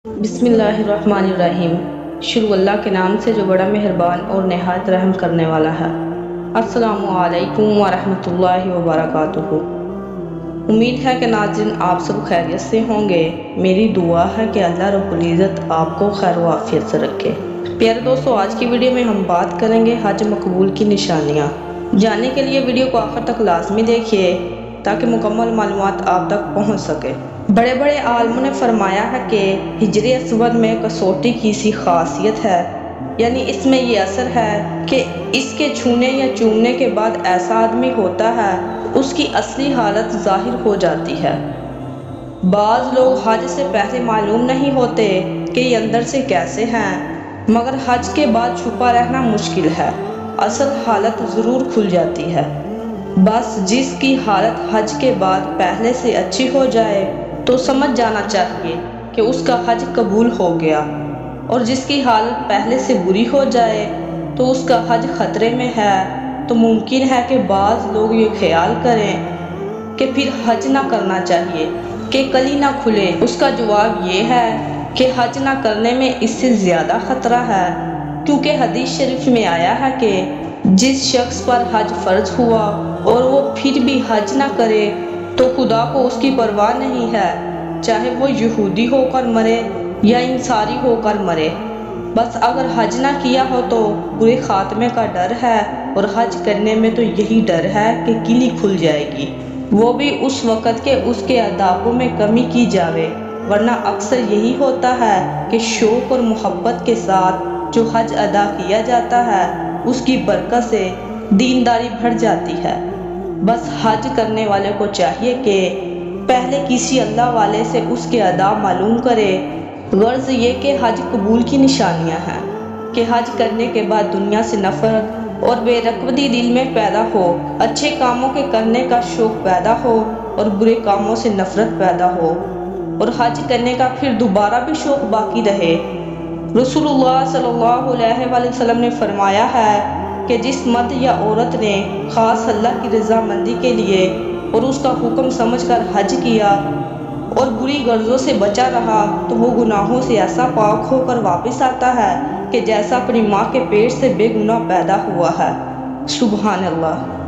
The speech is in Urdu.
بسم اللہ الرحمن الرحیم۔ شروع اللہ کے نام سے جو بڑا مہربان اور نہایت رحم کرنے والا ہے۔ السلام علیکم ورحمۃ اللہ وبرکاتہ۔ امید ہے کہ ناظرین آپ سب خیریت سے ہوں گے۔ میری دعا ہے کہ اللہ رب العزت آپ کو خیر و عافیت سے رکھے۔ پیارے دوستو، آج کی ویڈیو میں ہم بات کریں گے حج مقبول کی نشانیاں۔ جاننے کے لیے ویڈیو کو آخر تک لازمی دیکھیے تاکہ مکمل معلومات آپ تک پہنچ سکے۔ بڑے بڑے عالموں نے فرمایا ہے کہ حجر اسود میں کسوٹی کی سی خاصیت ہے، یعنی اس میں یہ اثر ہے کہ اس کے چھونے یا چومنے کے بعد ایسا آدمی ہوتا ہے اس کی اصلی حالت ظاہر ہو جاتی ہے۔ بعض لوگ حج سے پہلے معلوم نہیں ہوتے کہ یہ اندر سے کیسے ہیں، مگر حج کے بعد چھپا رہنا مشکل ہے، اصل حالت ضرور کھل جاتی ہے۔ بس جس کی حالت حج کے بعد پہلے سے اچھی ہو جائے تو سمجھ جانا چاہیے کہ اس کا حج قبول ہو گیا، اور جس کی حالت پہلے سے بری ہو جائے تو اس کا حج خطرے میں ہے۔ تو ممکن ہے کہ بعض لوگ یہ خیال کریں کہ پھر حج نہ کرنا چاہیے کہ کلی نہ کھلے۔ اس کا جواب یہ ہے کہ حج نہ کرنے میں اس سے زیادہ خطرہ ہے، کیونکہ حدیث شریف میں آیا ہے کہ جس شخص پر حج فرض ہوا اور وہ پھر بھی حج نہ کرے تو خدا کو اس کی پرواہ نہیں ہے، چاہے وہ یہودی ہو کر مرے یا انصاری ہو کر مرے۔ بس اگر حج نہ کیا ہو تو برے خاتمے کا ڈر ہے، اور حج کرنے میں تو یہی ڈر ہے کہ کلی کھل جائے گی، وہ بھی اس وقت کے اس کے آدابوں میں کمی کی جاوے، ورنہ اکثر یہی ہوتا ہے کہ شوق اور محبت کے ساتھ جو حج ادا کیا جاتا ہے اس کی برکت سے دینداری بڑھ جاتی ہے۔ بس حج کرنے والے کو چاہیے کہ پہلے کسی اللہ والے سے اس کے آداب معلوم کرے۔ غرض یہ کہ حج قبول کی نشانیاں ہیں کہ حج کرنے کے بعد دنیا سے نفرت اور بے رغبتی دل میں پیدا ہو، اچھے کاموں کے کرنے کا شوق پیدا ہو اور برے کاموں سے نفرت پیدا ہو، اور حج کرنے کا پھر دوبارہ بھی شوق باقی رہے۔ رسول اللہ صلی اللہ علیہ وآلہ وسلم نے فرمایا ہے کہ جس مرد یا عورت نے خاص اللہ کی رضامندی کے لیے اور اس کا حکم سمجھ کر حج کیا اور بری غرضوں سے بچا رہا تو وہ گناہوں سے ایسا پاک ہو کر واپس آتا ہے کہ جیسا اپنی ماں کے پیٹ سے بے گناہ پیدا ہوا ہے۔ سبحان اللہ۔